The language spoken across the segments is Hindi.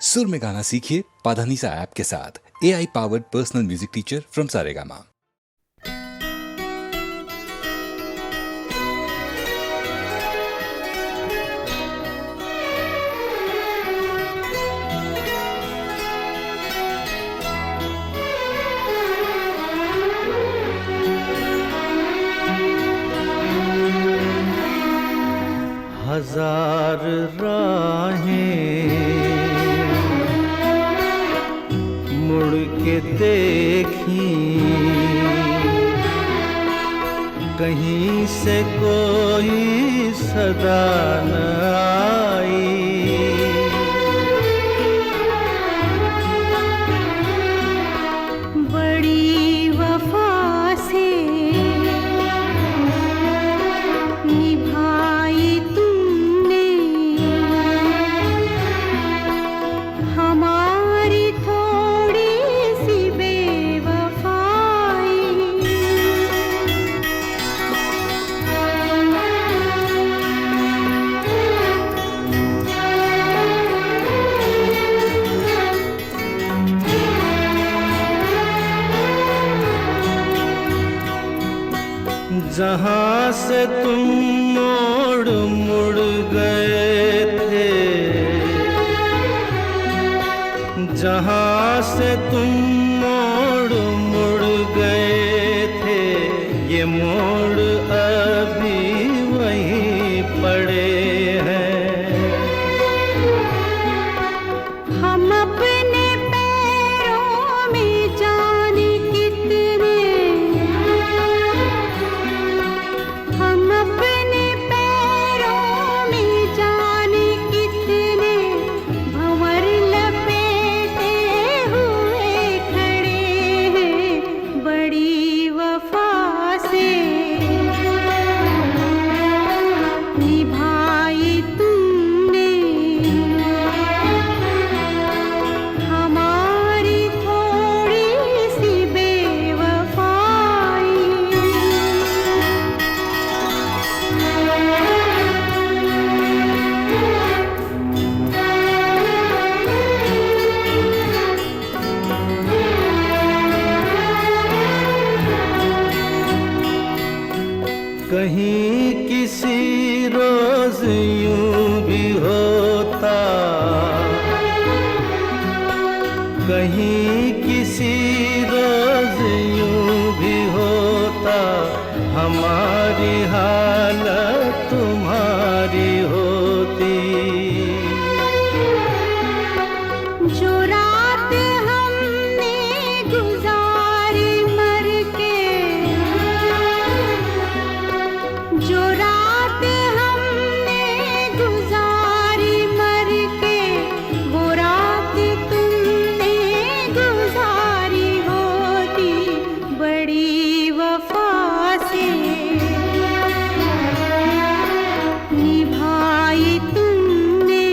सुर में गाना सीखिए पाधानीसा ऐप के साथ। AI powered personal music teacher from Saregama. हजार राहें मुड़ के देखी, कहीं से कोई सदा न आई। बड़ी वफा से निभाई तुमने हमारी थोड़ी सी बेवफाई। जहाँ से तुम मोड़ मुड़ गए थे, जहाँ से तुम मोड़ मुड़ गए थे, ये मोड़ अभी वहीं पड़े हैं। हम अपने पैरों में जाने कितने, हम अपने पैरों में जाने कितने भंवर लपेटे हुए खड़े हैं। बड़ी वफा से निभाई तुमने हमारी थोड़ी सी बेवफाई। कहीं किसी रोज यूं भी होता, कहीं किसी रोज यूं भी होता, हमारी हालत तुम्हारी होती। जो रात हमने गुजारी मर के, जो रात हमने गुजारी मर के, वो रात तुमने गुजारी होती। बड़ी वफा से निभाई तुमने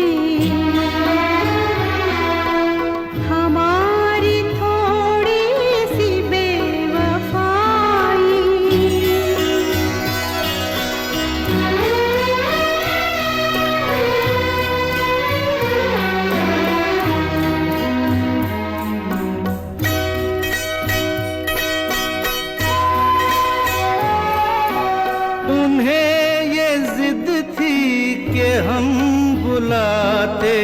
हमारी थोड़ी सी बेवफाई। उन्हें ये जिद थी कि हम बुलाते,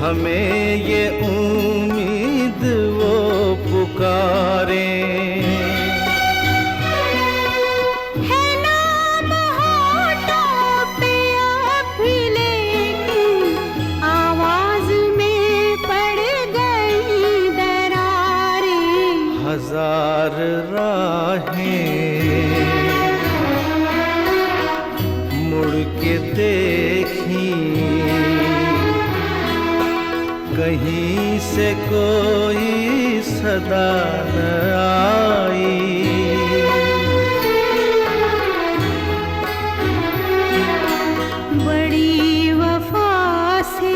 हमें ये उम्मीद वो पुकारें। है नाम होठों पे अभी लेकिन आवाज में पड़ गई दरारें। हजार राहें मुड़ के देखी, कहीं से कोई सदा न आई। बड़ी वफा से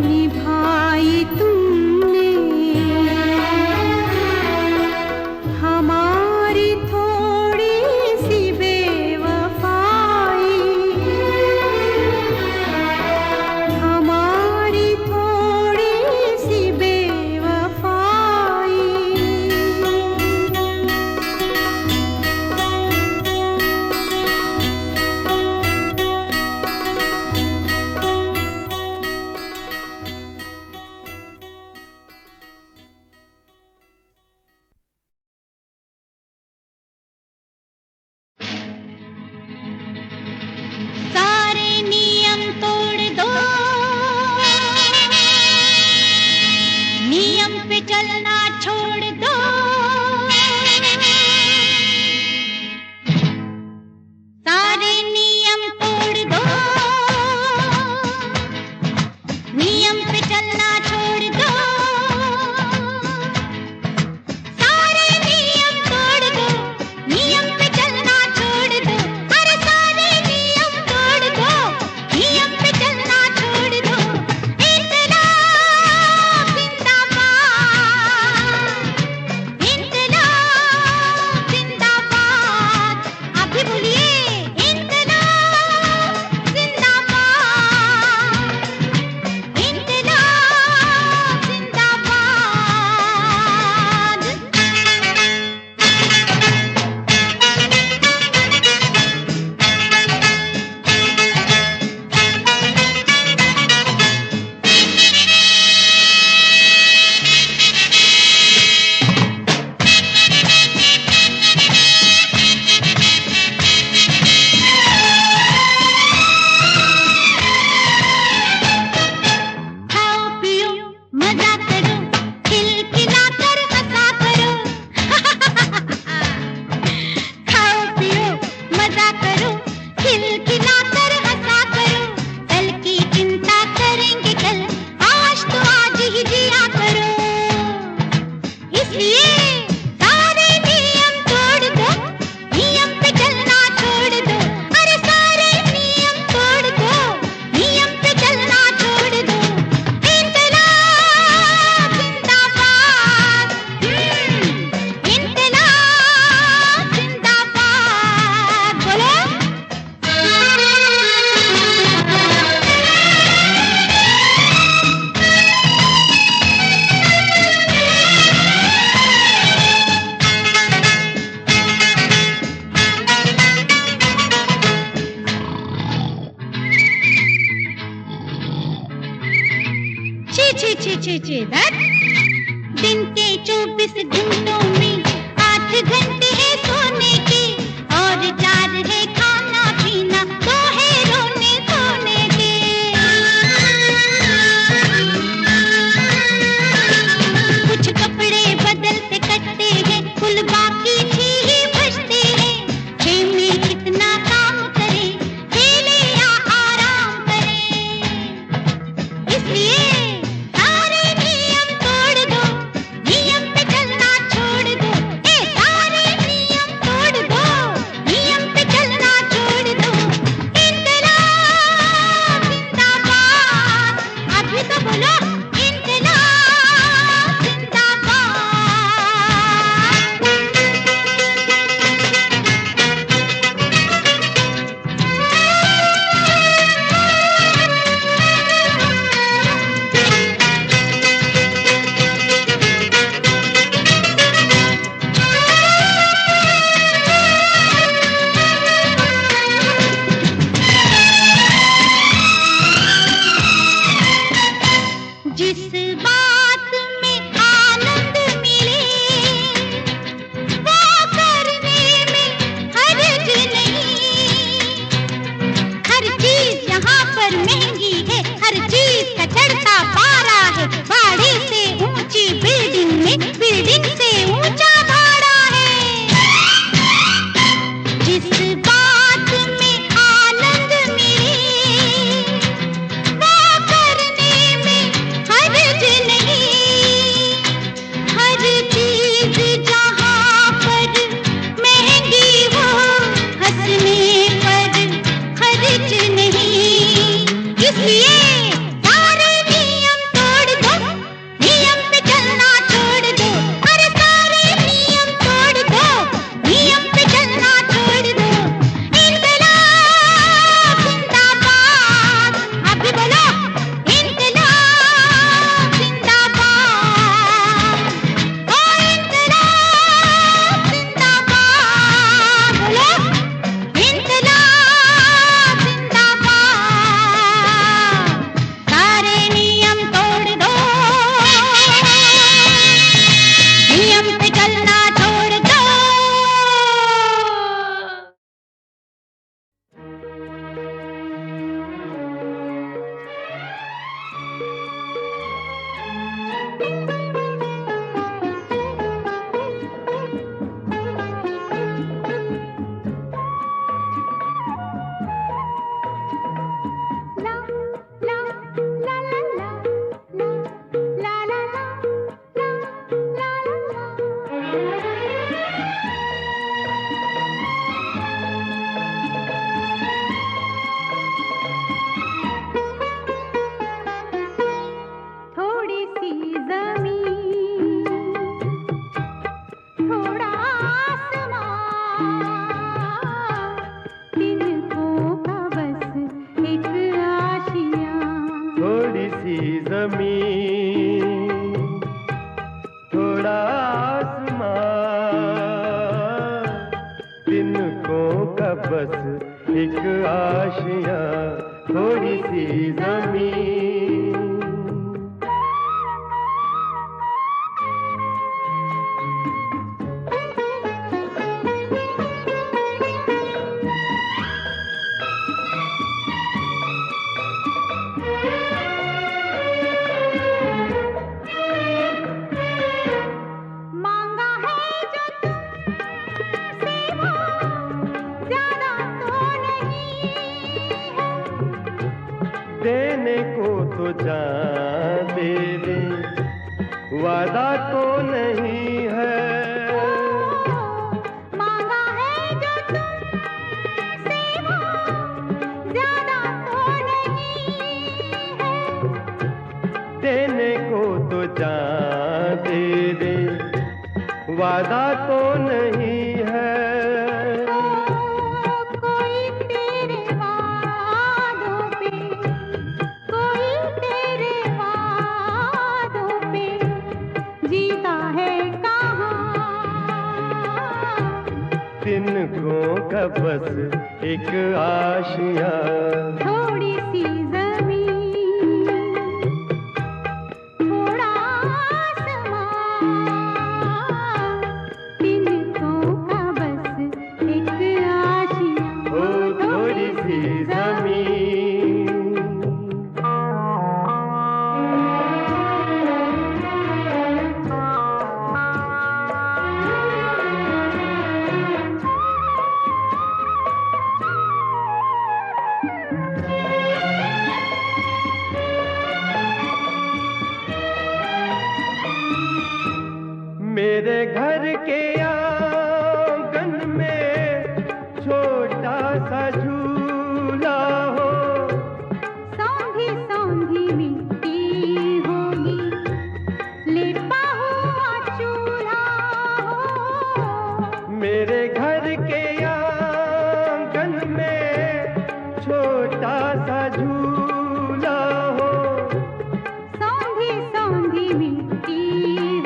निभाई तुमने हमारी थोड़ी सी बेवफाई। छी छी छी छी धत। दिन के 24 घंटों में 8 घंटे है सोने के, और 4 है खाना पीना, 2 है रोने सोने के। कुछ कपड़े बदलते कटते हैं, कुल बाकी 6 ही बचते हैं। 6 में कितना काम करें, खेले या आराम करें। इसलिए सारे नियम तोड़ दो, नियम पे चलना छोड़ दो। सारे नियम तोड़ दो, नियम पे चलना छोड़ दो। इनकलाब जिंदाबाद, अभी तो बोलो इनकलाब जिंदाबाद। जिस बात में आनंद मिले, वो करने में हर्ज नहीं। हर चीज यहाँ पर महंगी है, हर चीज का चढ़ता पारा है। भाड़े से ऊंची बिल्डिंग में, बिल्डिंग से ऊंचा भाड़ा है। जिस बात में आनंद मिले, वो करने में हर्ज नहीं। हर चीज जहाँ पर महंगी हो, हंसने पर खर्च नहीं। इसलिए सारे नियम तोड़ दो, नियम पे चलना छोड़ दो। अरे सारे नियम तोड़ दो, नियम पे चलना छोड़ दो। इनकलाब जिंदाबाद, अभी बोलो इनकलाब जिंदाबाद। ओ इनकलाब जिंदाबाद, बोलो इनकलाब जिंदाबाद। सारे नियम तोड़ दो, नियम पे चलना छोड़ दो। ला ला ला ला ला ला ला ला थोड़ी सी जमीन, थोड़ा आसमान, तिनकों का बस एक आशियाँ। थोड़ी सी जमीन, थोड़ा आसमान, तिनकों का बस एक आशियाँ। थोड़ी सी जमीन। मांगा है जो तुमसे वो ज्यादा तो नहीं है। देने को तो जान दे दे, वादा तो नहीं है। मांगा है जो तुमसे वो ज्यादा तो नहीं है। देने को तो जान दे दे, वादा तो नहीं है। कोई तेरे वादों पे, कोई तेरे वादों पे जीता है कहाँ। तिनकों का बस एक आशियाँ। थोड़ी सी जमीन, सौंधी मिट्टी होगी, लेपा हुआ चूल्हा हो। मेरे घर के आंगन में छोटा सा झूला हो। सौंधी सौंधी मिट्टी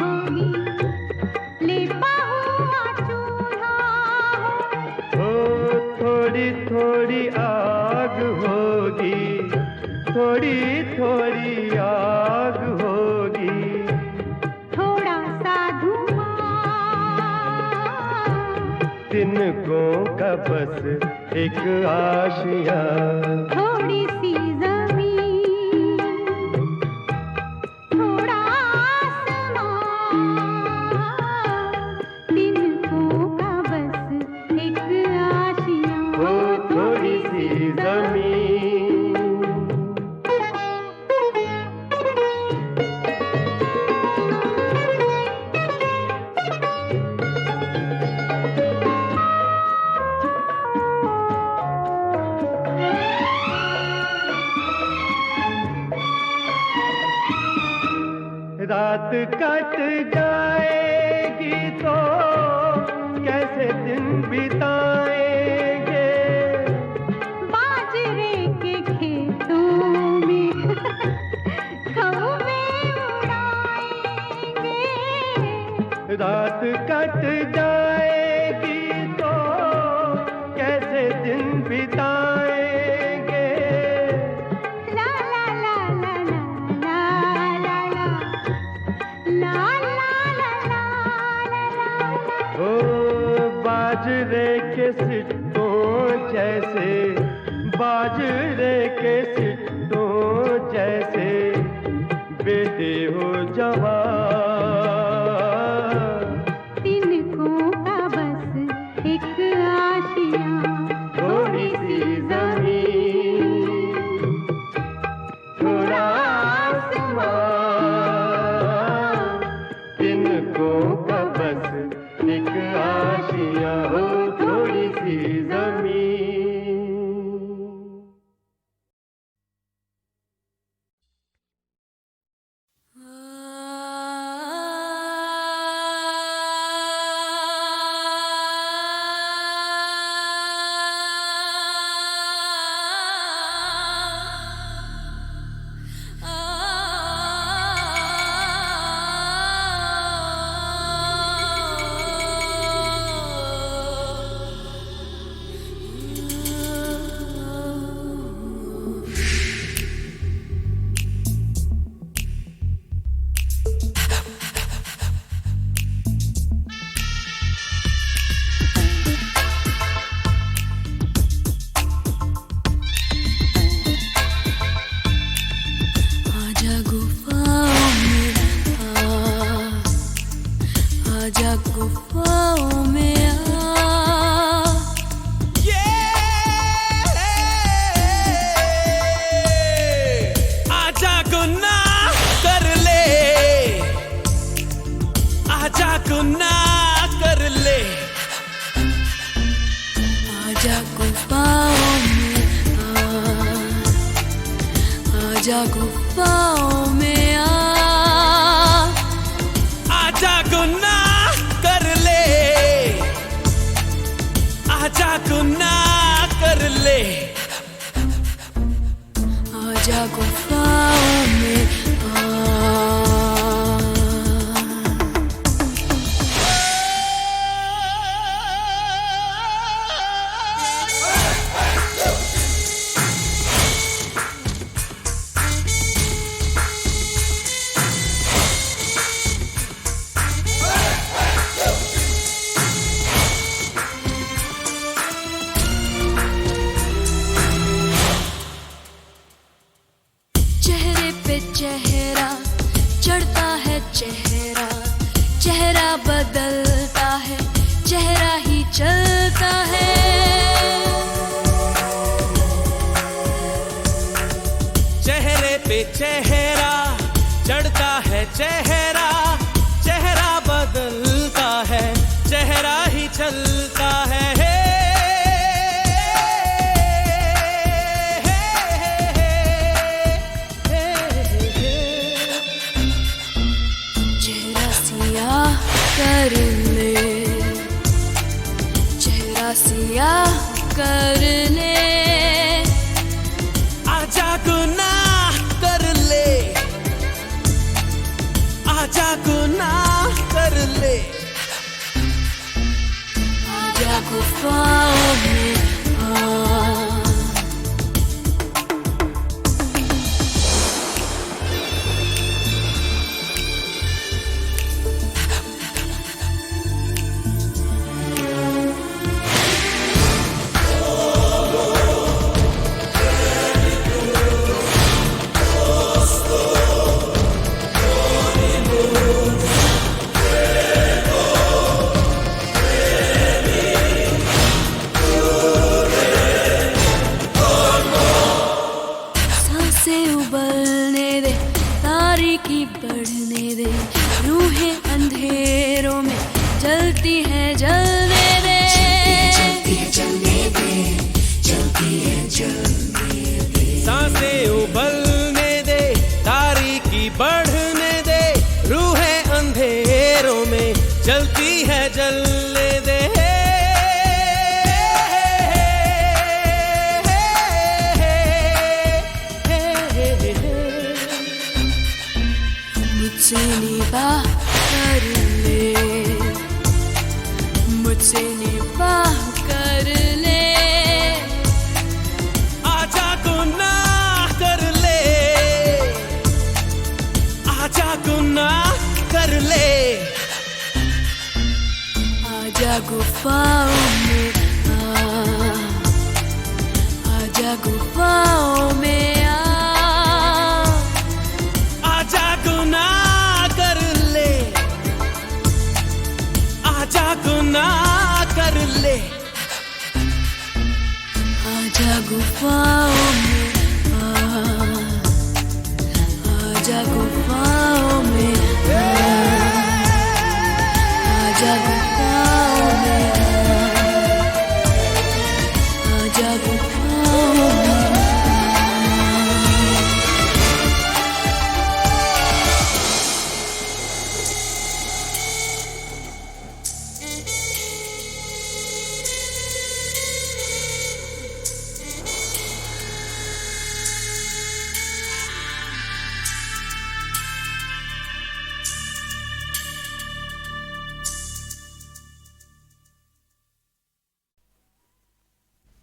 होगी, लेपा हुआ चूल्हा हो। ओ थोड़ी थोड़ी आग होगी, थोड़ी थोड़ी आग होगी। थोड़ा सा धुआं, तिनकों का बस एक आशियाँ। थोड़ी सी जमीन, थोड़ा आसमां, तिनको का बस एक आशियाँ। ओ थोड़ी सी जमीन। रात कट जाएगी तो कैसे दिन बिताएंगे। बाजरे के खेतों में कौवे उड़ाएंगे। रात कट जाएगी तो कैसे दिन बिताएंगे। ला ला ला ला ला ला ला ला ला ला ला। ओ बाजरे के सिट्टों जैसे, बाजरे के सिट्टों जैसे बेटे हो जवान। तिनको का बस एक आशियाँ। थोड़ी सी जमीन, थोड़ा आसमां, तिनकों का बस एक आशियाँ। हो थोड़ी सी जमीन। आजा गुफाओं में आजा गुफाओं में आजा गुनाह कर ले, आजा गुनाह कर ले। आजा गुफाओं में आजा गुफाओं में आजा गुनाह कर ले, आजा गुनाह कर ले। आजा गुफाओं में चेहरे पे चेहरा चढ़ता है, चेहरा चेहरा बदलता है, चेहरा ही चलता है। चेहरे पे चेहरा चढ़ता है, चेहरा चेहरा बदलता है, चेहरा ही चलता है। गुनाह कर ले, आजा गुनाह कर ले, आजा गुनाह कर ले, आजा गुफाओं में आ। उबलने दे, तारीकी बढ़ने दे, रूहें अंधेरों में जलती है जलने दे, जलती है जलने दे, जलती है जलने दे। सांसें उबलने दे, तारीकी बढ़ने दे, रूहें अंधेरों में जलती है जलने दे। मुझसे निभाह कर ले, मुझसे निभाह कर ले, आजा गुनाह कर ले, आजा गुनाह कर ले, आजा गुफाओं में आ, आजा गुफाओं में आ, आजा गुनाह कर ले, आजा गुनाह कर ले, आजा गुफाओं में आ, आजा गुफाओं में आ, आजा गुफाओं में आ, आजा गुफाओं में।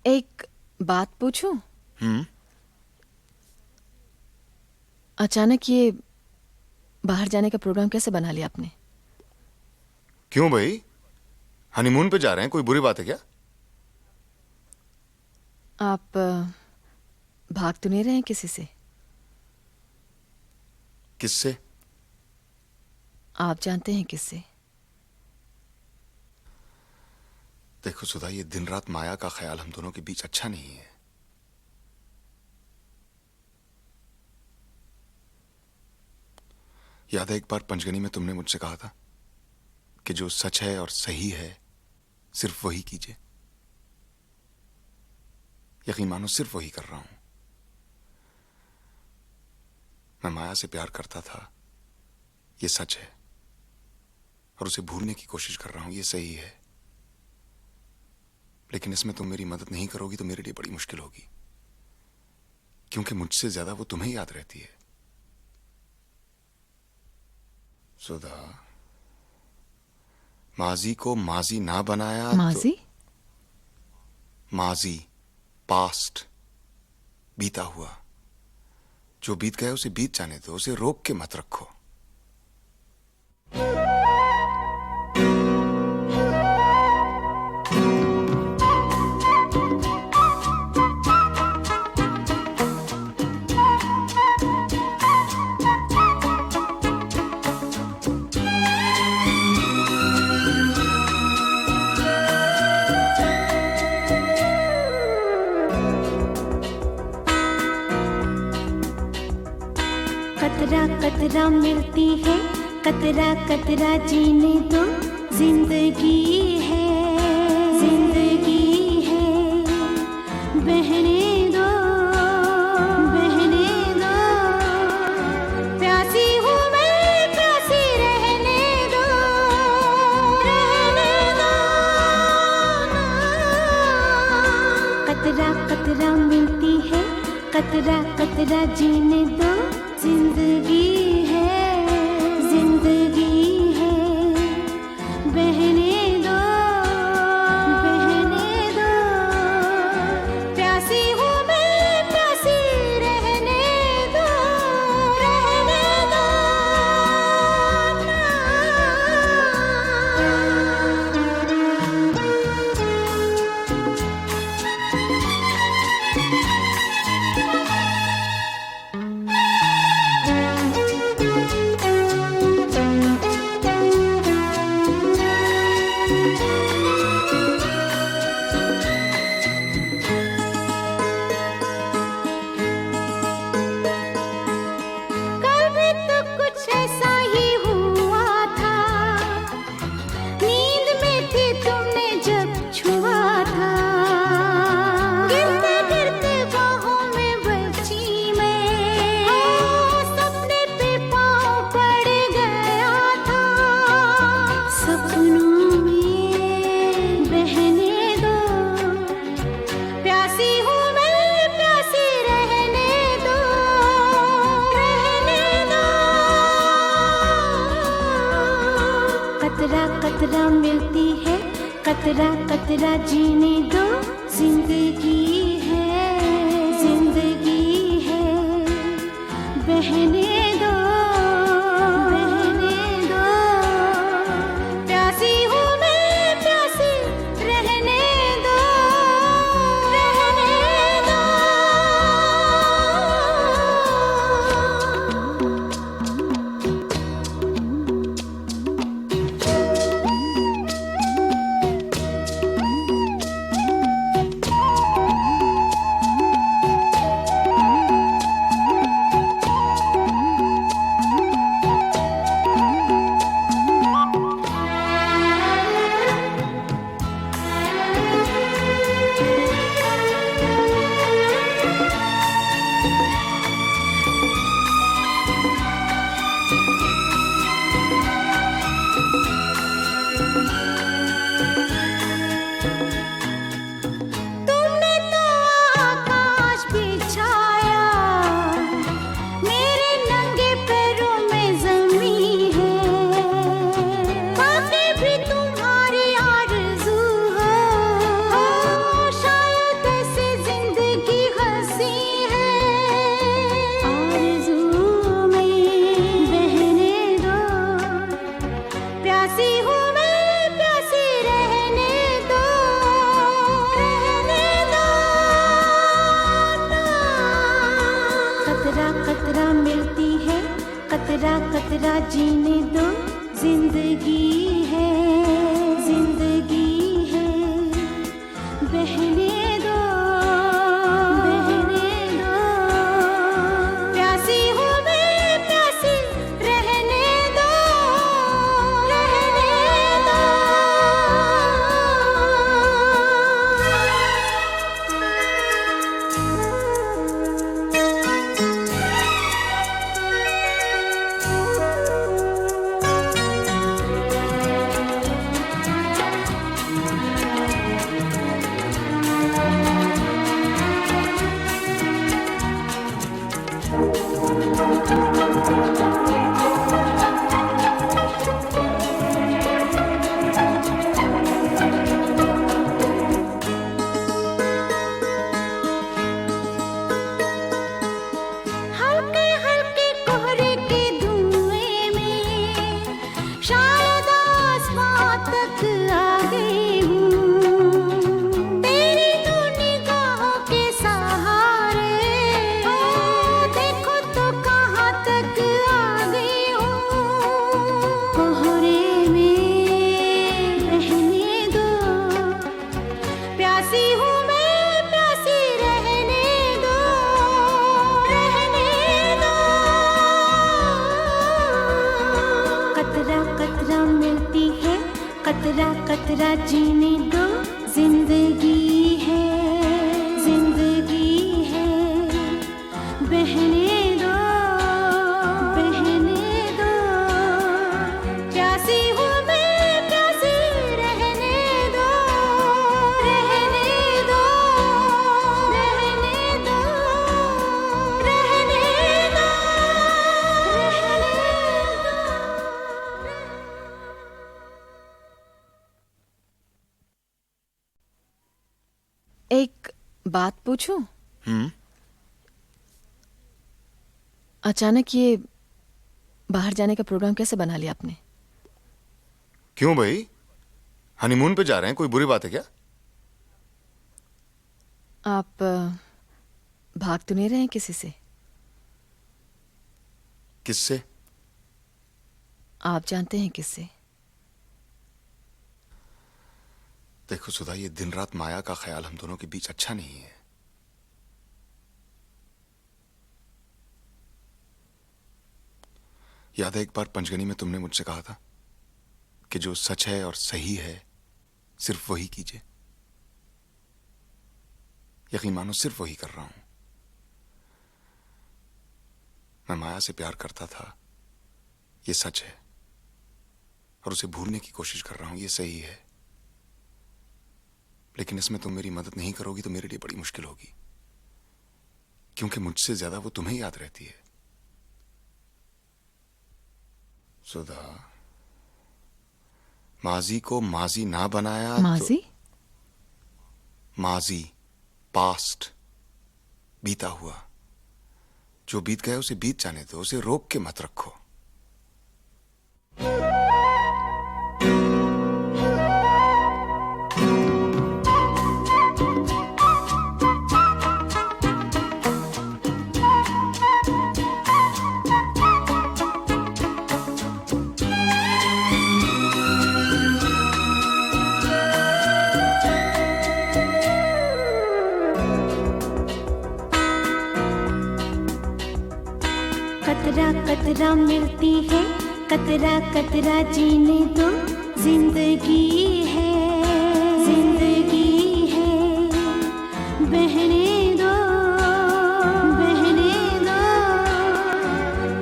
एक बात पूछूं? अचानक ये बाहर जाने का प्रोग्राम कैसे बना लिया आपने? क्यों भाई, हनीमून पे जा रहे हैं, कोई बुरी बात है क्या? आप भाग तो नहीं रहे हैं किसी से? किससे? आप जानते हैं किससे? देखो सुधा, ये दिन रात माया का ख्याल हम दोनों के बीच अच्छा नहीं है। याद है एक बार पंचगनी में तुमने मुझसे कहा था कि जो सच है और सही है सिर्फ वही कीजिए। यकीन मानो सिर्फ वही कर रहा हूं। मैं माया से प्यार करता था, ये सच है, और उसे भूलने की कोशिश कर रहा हूं, ये सही है। लेकिन इसमें तुम मेरी मदद नहीं करोगी तो मेरे लिए बड़ी मुश्किल होगी, क्योंकि मुझसे ज्यादा वो तुम्हें याद रहती है। सुधा, माजी को माजी ना बनाया माजी? तो माजी, पास्ट, बीता हुआ। जो बीत गया उसे बीत जाने दो, उसे रोक के मत रखो। कतरा कतरा मिलती है, कतरा कतरा जीने दो, जिंदगी है, जिंदगी है, बहने दो, बहने दो, प्यासी हूँ मैं, प्यासी रहने दो, रहने दो, कतरा जीने दो, जिंदगी है, जिंदगी है, बहने दो, बहने दो, प्यासी हूँ मैं, प्यासी रहने दो, रहने दो कल भी तो कुछ ऐसा ही हुआ था, नींद में थी तुमने जब छुआ था, गिरते गिरते बाहों में बची मैं, सपने पे पाँव पड़ गया था, सपनों में बहने दो, प्यासी हूँ मैं, प्यासी रहने दो, रहने दो। कतरा कतरा मिलती है, कतरा कतरा जीने दो, जिंदगी है, जिंदगी है, बहने दो, बहने दो, प्यासी हूँ मैं, प्यासी रहने दो, रहने दो। तुमने तो आकाश बिछाया, मेरे नंगे पैरों में ज़मीं है, बातें भी तुम्हारी आरज़ू हो, शायद ऐसे ज़िंदगी हंसी है, आरज़ू में बहने दो, प्यासी हूँ मैं, प्यासी रहने दो, रहने दो। कतरा कतरा मिलती है, कतरा कतरा जीने दो, जिंदगी है, जिंदगी है, बहने दो, बहने दो, प्यासी हूँ मैं, प्यासी रहने दो, रहने दो। हल्के हल्के कोहरे के धुएं में शायद आसमां तक आ गई हूँ, तेरी दो निगाहों के सहारे, देखो तो कहाँ तक आ गई हूँ, कोहरे में रहने दो, प्यासी हूँ मैं, प्यासी रहने दो, रहने दो। कतरा कतरा मिलती है, कतरा कतरा जीने दो, जिंदगी है, जिंदगी है, बहने दो, बहने दो, प्यासी हूँ मैं, प्यासी रहने दो, रहने दो, रहने दो, रहने बात पूछूं? हम्म। अचानक ये बाहर जाने का प्रोग्राम कैसे बना लिया आपने? क्यों भाई, हनीमून पे जा रहे हैं, कोई बुरी बात है क्या? आप भाग तो नहीं रहे हैं किसी से? किससे? आप जानते हैं किससे? देखो सुधा, ये दिन रात माया का ख्याल हम दोनों के बीच अच्छा नहीं है। याद है एक बार पंचगनी में तुमने मुझसे कहा था कि जो सच है और सही है सिर्फ वही कीजिए। यकीन मानो सिर्फ वही कर रहा हूं। मैं माया से प्यार करता था, ये सच है, और उसे भूलने की कोशिश कर रहा हूं, ये सही है। लेकिन इसमें तुम मेरी मदद नहीं करोगी तो मेरे लिए बड़ी मुश्किल होगी, क्योंकि मुझसे ज्यादा वो तुम्हें याद रहती है। सुधा, माजी को माजी ना बनाया माजी? तो माजी, पास्ट, बीता हुआ। जो बीत गया उसे बीत जाने दो, उसे रोक के मत रखो। कतरा कतरा मिलती है, कतरा कतरा जीने दो, जिंदगी है, जिंदगी है, बहने दो, बहने दो,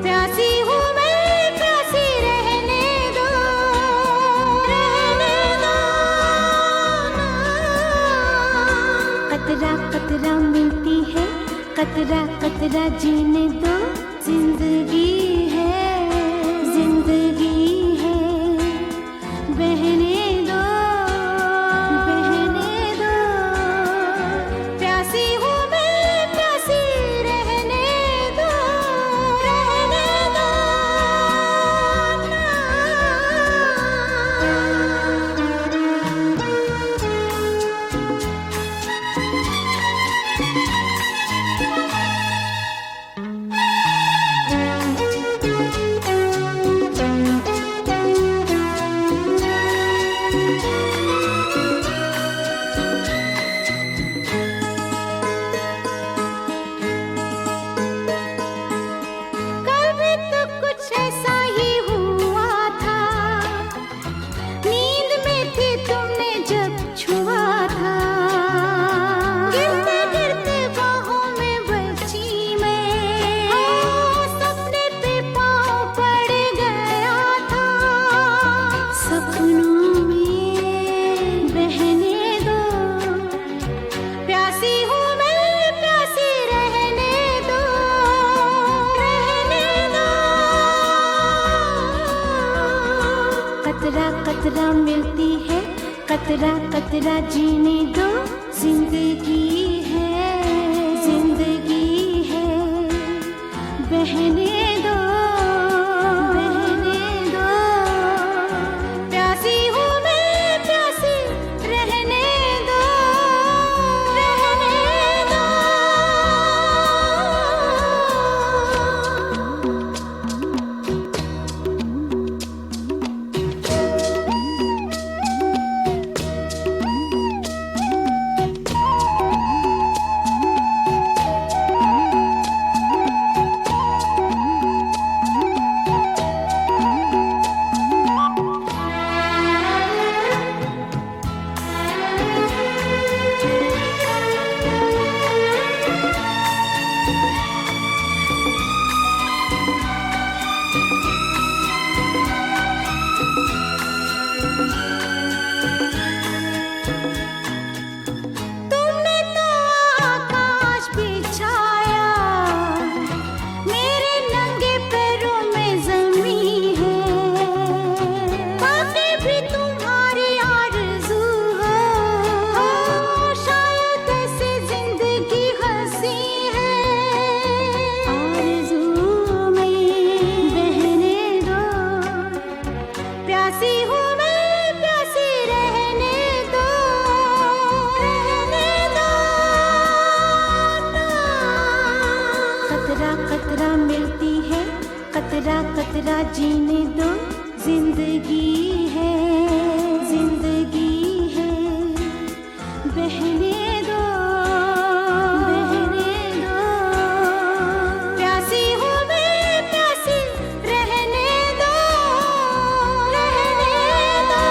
प्यासी हूँ मैं, प्यासी रहने दो, रहने दो। कतरा कतरा मिलती है, कतरा कतरा जीने दो, जिंदगी है, जिंदगी है, बहने दो, बहने दो, प्यासी हूँ मैं, प्यासी रहने दो, रहने दो। कल भी तो कुछ ऐसा ही हुआ था, नींद में थी तुमने जब छुआ था, गिरते गिरते बाहों में बची मैं, सपने पे पाँव पड़ गया था, सपनों में बहने दो, प्यासी हूँ मैं, प्यासी रहने दो, रहने दो। कतरा कतरा मिलती है, कतरा कतरा जीने दो, जिंदगी है, जिंदगी है, बहने दो, बहने दो, प्यासी हूँ मैं, प्यासी रहने दो, रहने दो। कतरा कतरा जीने दो, जिंदगी है, जिंदगी है, बहने दो, बहने दो, प्यासी हूँ मैं प्यासी, रहने दो, रहने दो।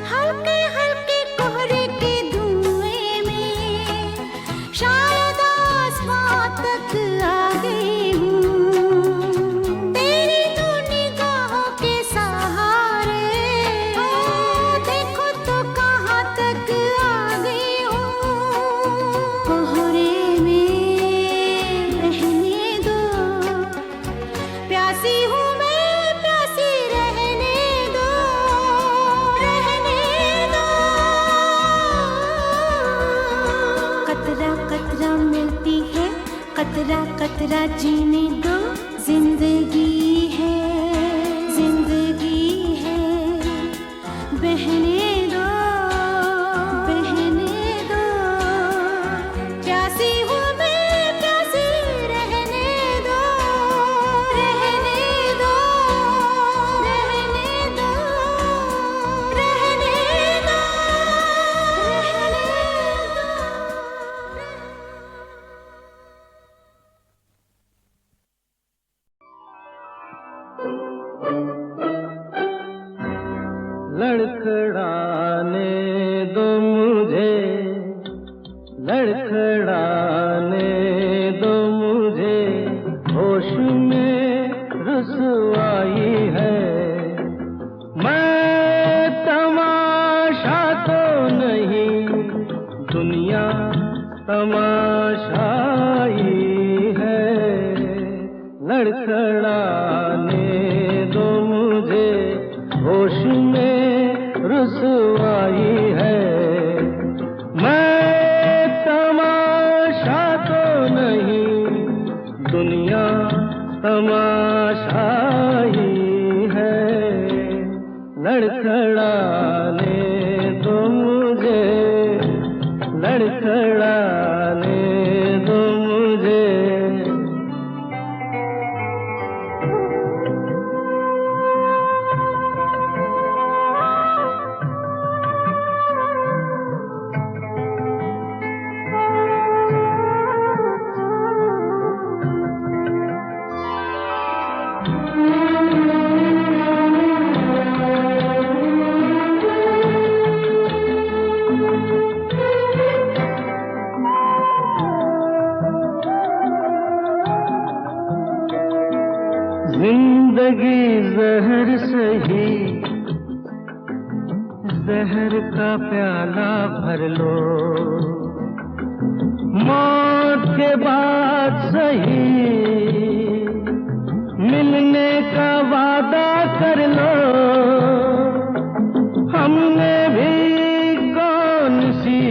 हल्के हल्के कोहरे के धुएं में शायद आसमां तक आ गई हूँ, तेरी दो निगाहों के सहारे, देखो तो कहाँ तक आ गई हूँ। कोहरे में रहने दो, प्यासी हूँ मैं प्यासी, रहने दो, रहने दो। कतरा कतरा मिलती है, कतरा कतरा जीने दो, जिंदगी है, जिंदगी है, बहने दो, बहने दो, प्यासी हूँ मैं प्यासी, रहने दो, रहने दो, रहने दो, रहने दो, रहने लड़खड़ाने दो मुझे, लड़खड़ाने दो मुझे, होश में रुसवाई है। मैं तमाशा तो नहीं, दुनिया तमाशाई है। लड़खड़ाने दो मुझे, होश में रुसवाई है। मैं तमाशा तो नहीं, दुनिया तमाशाई है। लड़खड़ाने दो मुझे, लड़खड़ाने दो मुझे। जिंदगी जहर सही, जहर का प्याला भर लो, मौत के बाद सही मिलने का वादा कर लो। हमने भी कौन सी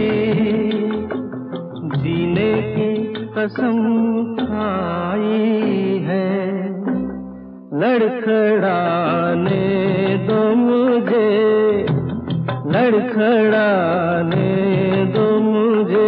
जीने की कसम खाई है। लड़खड़ाने दो मुझे, लड़खड़ाने दो मुझे।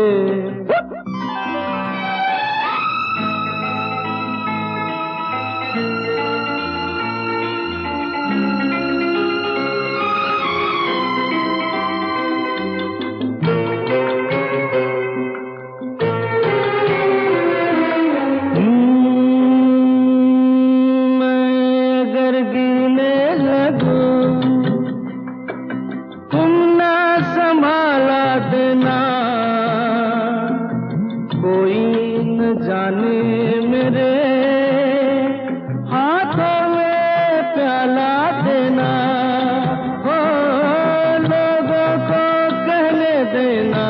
देना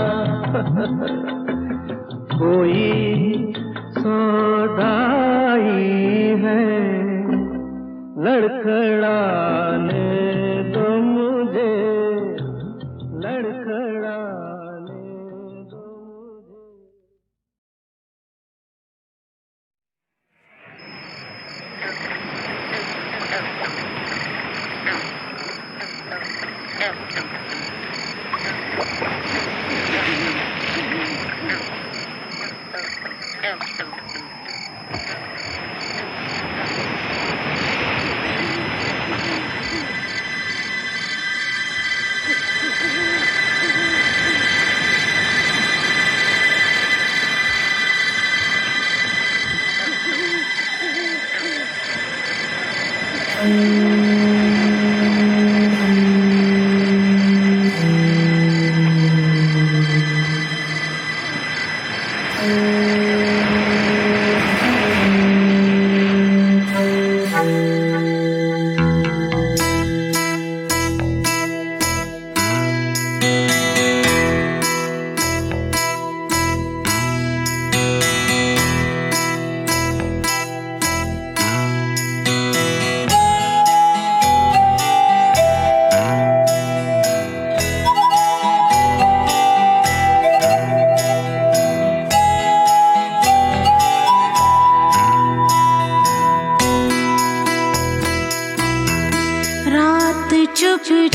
कोई सौदाई है लड़खड़ाने दो मुझे लड़खड़ाने दो मुझे।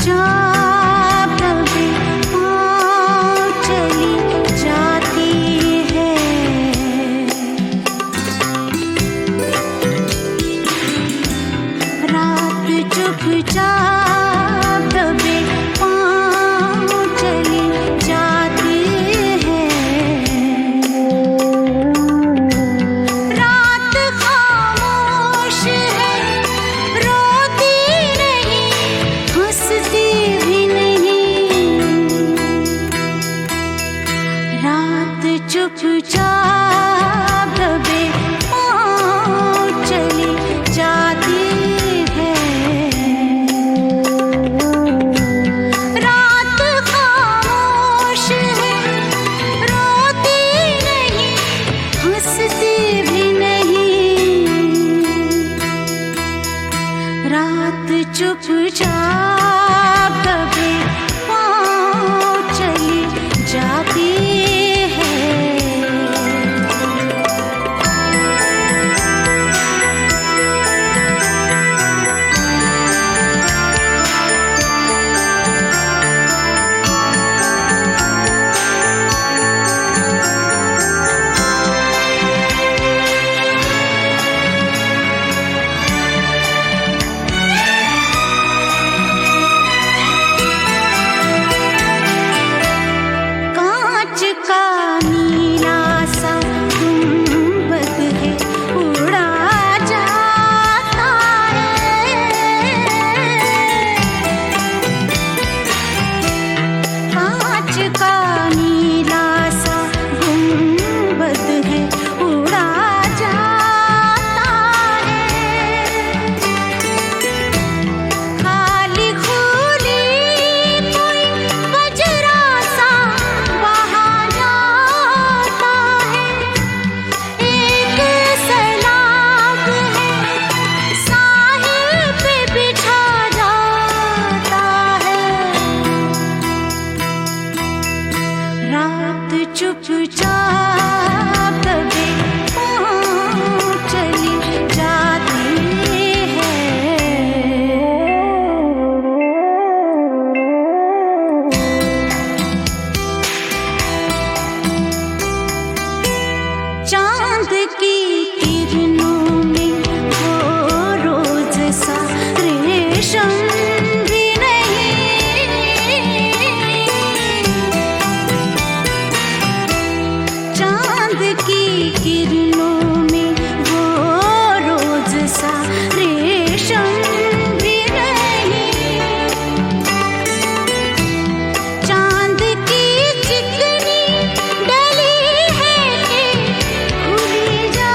चुपचाप भी चली जाती है रात चुपचाप भी चली जाती है रात खामोश है रोती नहीं हंसती भी नहीं रात चुपचाप दबे चली जाती है रात खामोश है रोती नहीं हंसती भी नहीं रात चुपचाप दबे चली जाती है कांच का नीला सा गुंबद है उड़ा जाता है कांच का नीला सा गुंबद है उड़ा जाता है खाली खुली कोई बजरा सा वहा जाता है एक सैलाब है साहिल पे बिछा जाता है रात चुपचाप दबे चली जाती है चांद की किरणों में वो रोज सा रेशम भी नहीं चांद की किरणों में वो रोज सा रेशम भी नहीं चांद की चिकनी डली है कि खुली जा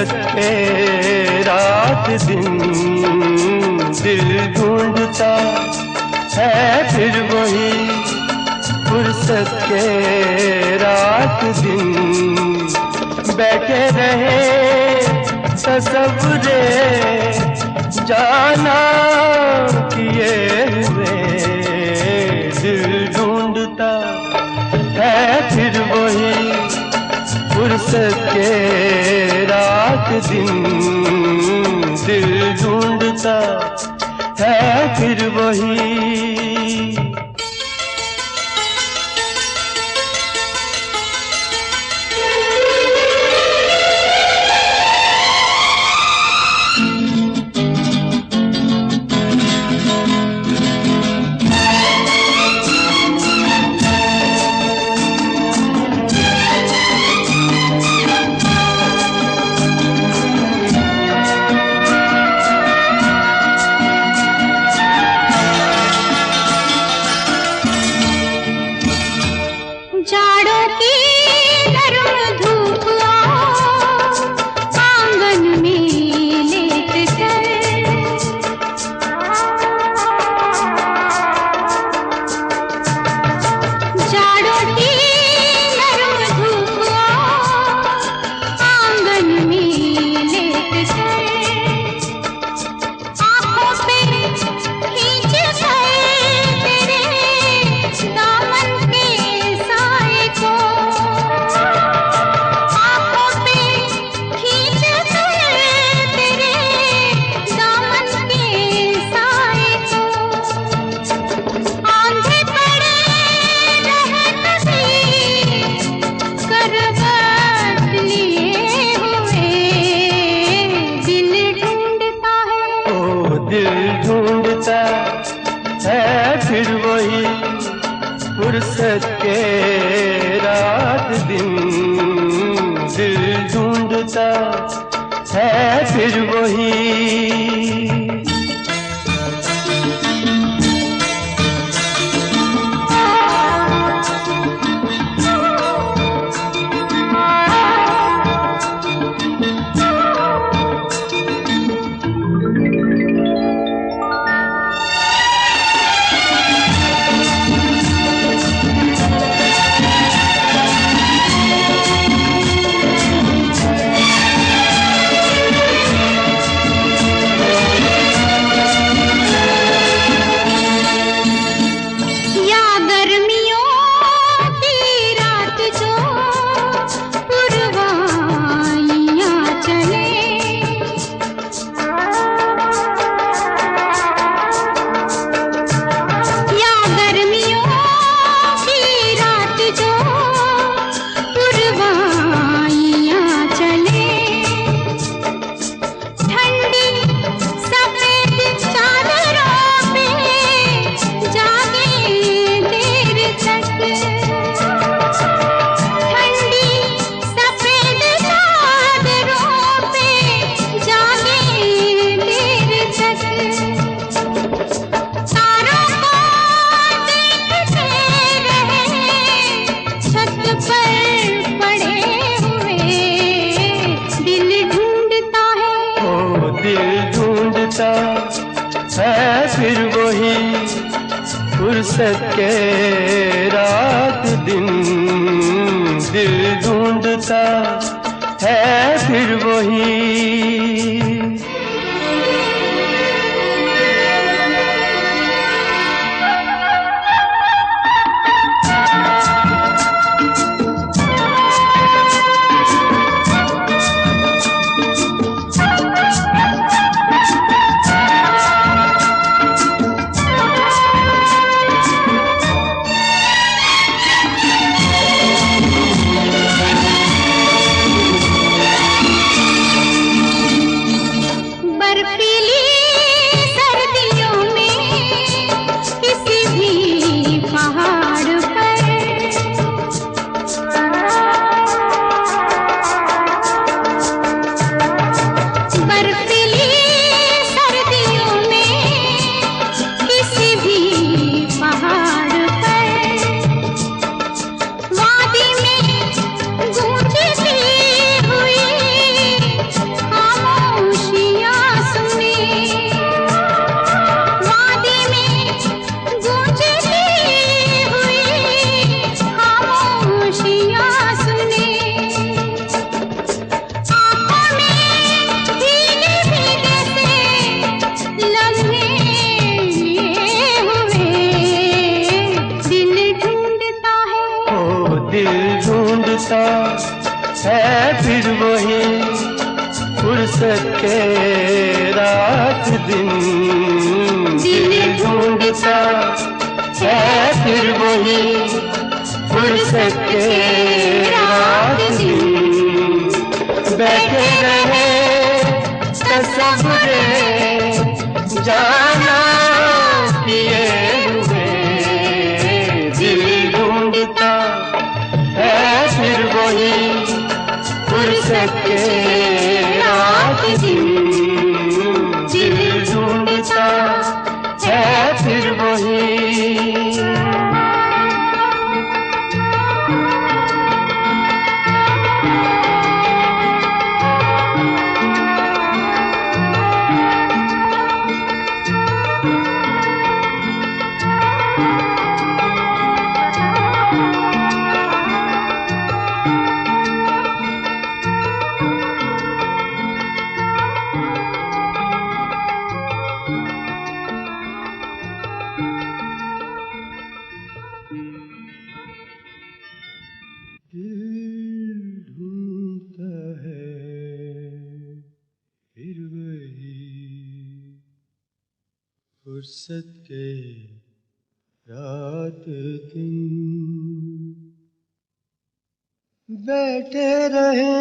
फुर्सत के रात दिन दिल ढूंढता है फिर वही फुर्सत के रात दिन बैठे रहे तसव्वुरे जाना किए हुए दिल ढूंढता है फिर वही फुर्सत के रात दिन दिल ढूंढता है फिर वही जाड़ों की गर्म धूप आंगन में लेट कर जाड़ों की गर्म धूप आंगन में लेट कर आंखों पे खींच कर तेरे दामन के साए को आंखों पे खींच कर तेरे दामन के साए को आंधे पड़े रहत सी करवट लिए हुए दिल ढूंढता है ओ दिल ढूंढता है फिर वही फुर्सत के रात दिन दिल ढूंढता है फिर वही या गर्मियों की रात जो पुरवाइयां चले या गर्मियों की रात जो पुरवाइयां चले ठंडी सफेद चादरों पे जागे देर तक ठंडी सफेद चादरों पे जागे देर तक तारों को देखते रहे छत पर पड़े हुए दिल ढूंढता है ओ दिल ढूंढता है फिर वही फुर्सत के रात दिन दिल ढूंढता है फिर वही सके रात दिन दिल ढूंढता है फिर वही फुर्सत के रात दिन बैठे रहे तस्वुरे जाना किए हुए दिल ढूंढता है फिर वही फुर्सत के रात दिन दिल ढूंढता है फिर वही फुर्सत के रात दिन बैठे रहे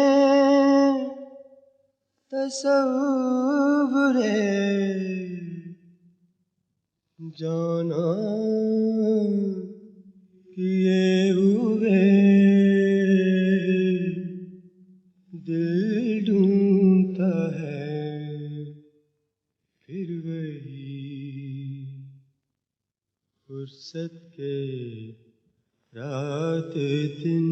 तस्वुरे जाना किए हुए दिल ढूंढता है फिर वही फुर्सत के रात दिन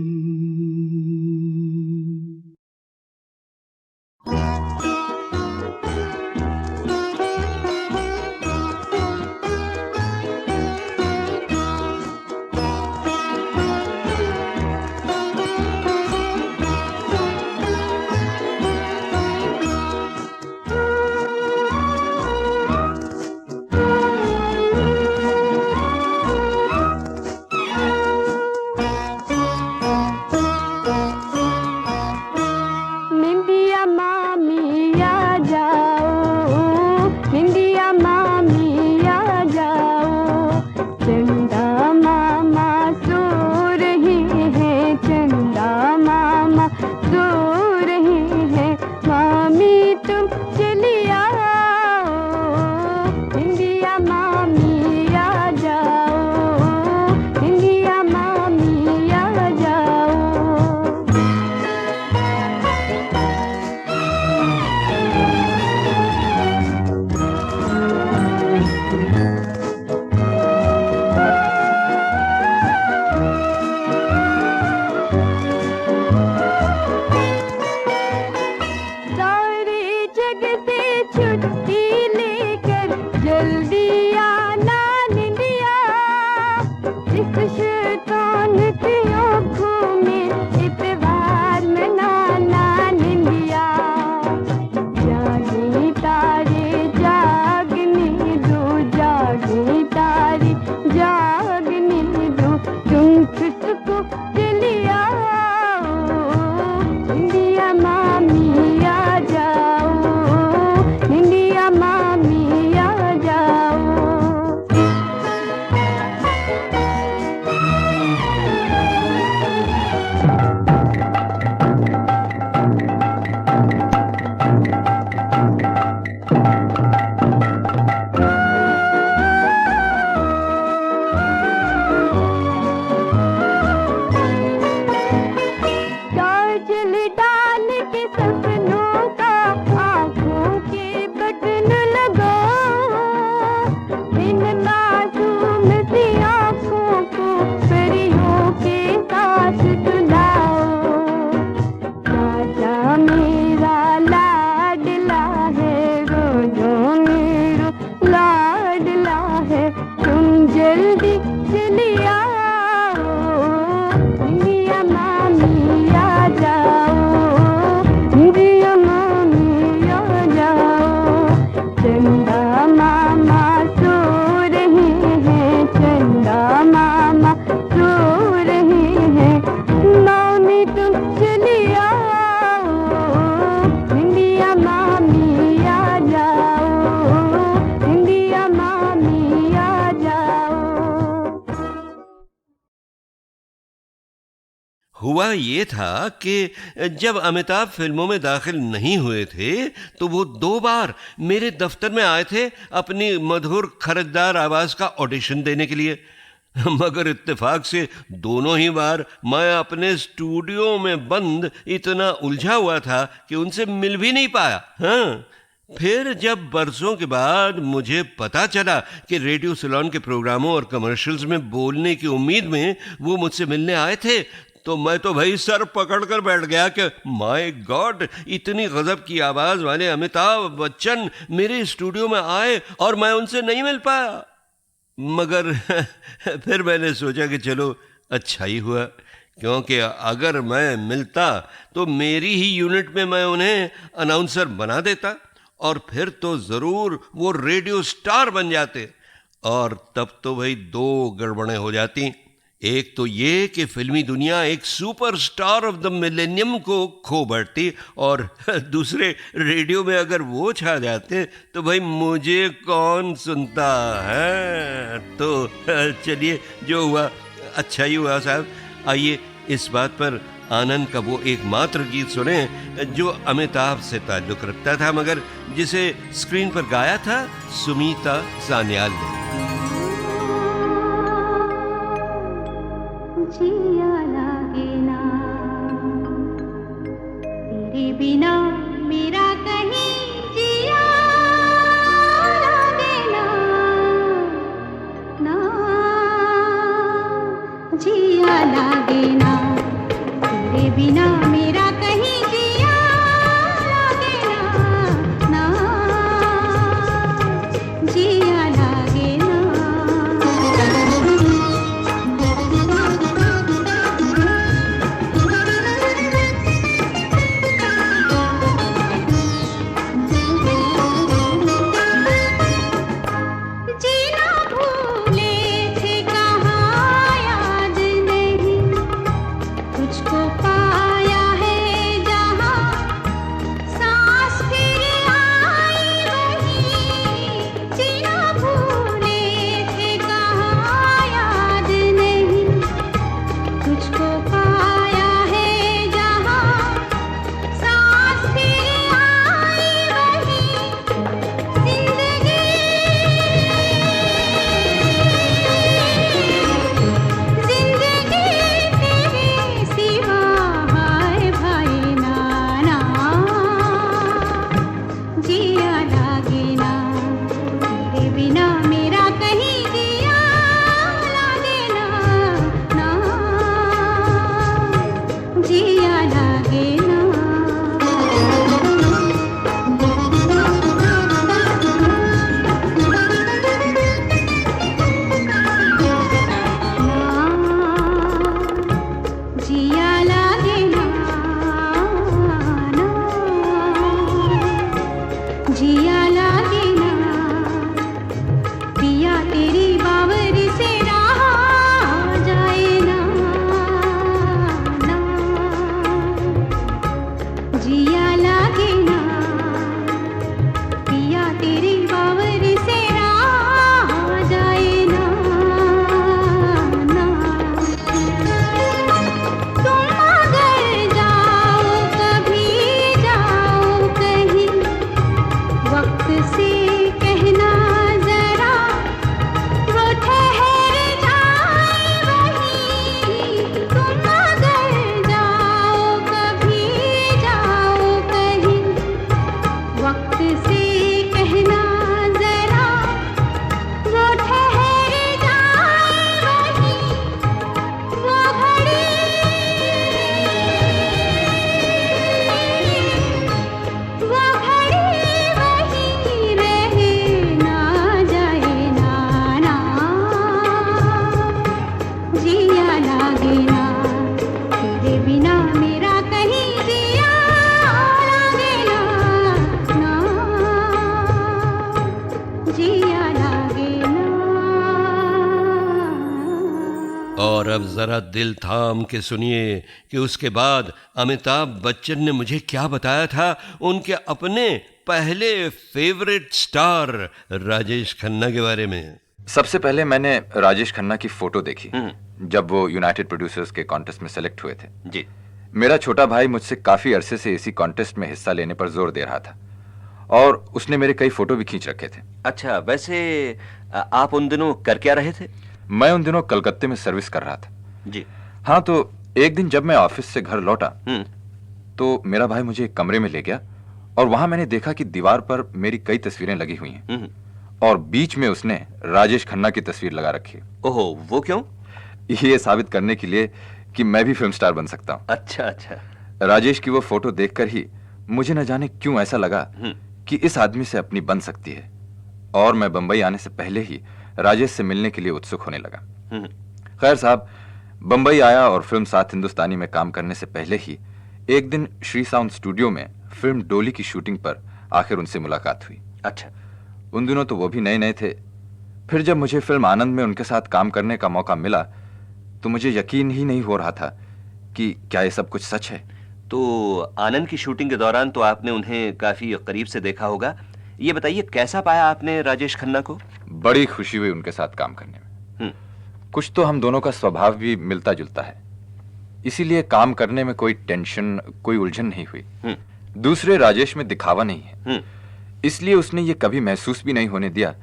हुआ ये था कि जब अमिताभ फिल्मों में दाखिल नहीं हुए थे तो वो 2 बार मेरे दफ्तर में आए थे अपनी मधुर खरजदार आवाज़ का ऑडिशन देने के लिए, मगर इत्तेफाक से दोनों ही बार मैं अपने स्टूडियो में बंद इतना उलझा हुआ था कि उनसे मिल भी नहीं पाया। हाँ, फिर जब बरसों के बाद मुझे पता चला कि रेडियो सिलोन के प्रोग्रामों और कमर्शियल्स में बोलने की उम्मीद में वो मुझसे मिलने आए थे, तो मैं तो भाई सर पकड़ कर बैठ गया कि माय गॉड, इतनी गजब की आवाज़ वाले अमिताभ बच्चन मेरे स्टूडियो में आए और मैं उनसे नहीं मिल पाया। मगर फिर मैंने सोचा कि चलो अच्छा ही हुआ, क्योंकि अगर मैं मिलता तो मेरी ही यूनिट में मैं उन्हें अनाउंसर बना देता और फिर तो ज़रूर वो रेडियो स्टार बन जाते। और तब तो भाई 2 गड़बड़ें हो जाती। एक तो ये कि फिल्मी दुनिया एक सुपरस्टार ऑफ द मिलेनियम को खो बैठती, और दूसरे रेडियो में अगर वो छा जाते तो भाई मुझे कौन सुनता है। तो चलिए, जो हुआ अच्छा ही हुआ साहब। आइए इस बात पर आनंद का वो एकमात्र गीत सुने जो अमिताभ से ताल्लुक़ रखता था, मगर जिसे स्क्रीन पर गाया था सुमीता सान्याल ने। जिया लागे ना तेरे बिना मेरा कहीं जिया लागे ना, ना जिया लागे ना तेरे बिना मेरा कहीं जिया लागे ना, ना जिया लागे ना। और अब जरा दिल थाम के सुनिए कि उसके बाद अमिताभ बच्चन ने मुझे क्या बताया था उनके अपने पहले फेवरेट स्टार राजेश खन्ना के बारे में। सबसे पहले मैंने राजेश खन्ना की फोटो देखी जब वो यूनाइटेड प्रोड्यूसर्स के कॉन्टेस्ट में सेलेक्ट हुए थे। जी। मेरा छोटा भाई मुझसे काफी अरसे से इसी कॉन्टेस्ट में हिस्सा लेने पर जोर दे रहा था और उसने मेरे कई फोटो भी खींच रखे थे। अच्छा, वैसे आप उन दिनों कर क्या रहे थे? मैं उन दिनों कलकत्ते में सर्विस कर रहा था। जी। हाँ, तो एक दिन जब मैं ऑफिस से घर लौटा तो मेरा भाई मुझे एक कमरे में ले गया और वहां मैंने देखा कि दीवार पर मेरी कई तस्वीरें लगी हुई हैं और बीच में उसने राजेश खन्ना की तस्वीर लगा रखी है। ओहो, वो क्यों? ये साबित करने के लिए कि मैं भी फिल्म स्टार बन सकता हूँ। अच्छा अच्छा। राजेश की वो फोटो देखकर ही मुझे न जाने क्यों ऐसा लगा कि इस आदमी से अपनी बन सकती है और मैं बंबई आने से पहले ही राजेश से मिलने के लिए उत्सुक होने लगा। खैर साहब, बंबई आया और फिल्म सात हिंदुस्तानी में काम करने से पहले ही एक दिन श्री साउंड स्टूडियो में फिल्म डोली की शूटिंग पर आखिर उनसे मुलाकात हुई। अच्छा। उन दिनों तो वो भी नए नए थे। फिर जब मुझे फिल्म आनंद में उनके साथ काम करने का मौका मिला तो मुझे यकीन ही नहीं हो रहा था कि क्या ये सब कुछ सच है। तो आनंद की शूटिंग के दौरान तो आपने उन्हें काफी करीब से देखा होगा। ये बताइए, कैसा पाया आपने राजेश खन्ना को? बड़ी खुशी हुई उनके साथ काम करने में। कुछ तो हम दोनों का स्वभाव भी मिलता जुलता है, इसीलिए काम करने में कोई टेंशन, कोई उलझन नहीं हुई। दूसरे, राजेश में दिखावा नहीं है, इसलिए उसने ये कभी महसूस भी नहीं होने दिया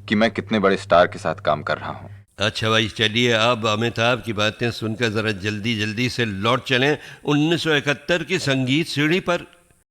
कि मैं कितने बड़े स्टार के साथ काम कर रहा हूँ। अच्छा भाई, चलिए अब अमिताभ की बातें सुनकर जरा जल्दी जल्दी से लौट चलें 1971 की संगीत सीढ़ी पर।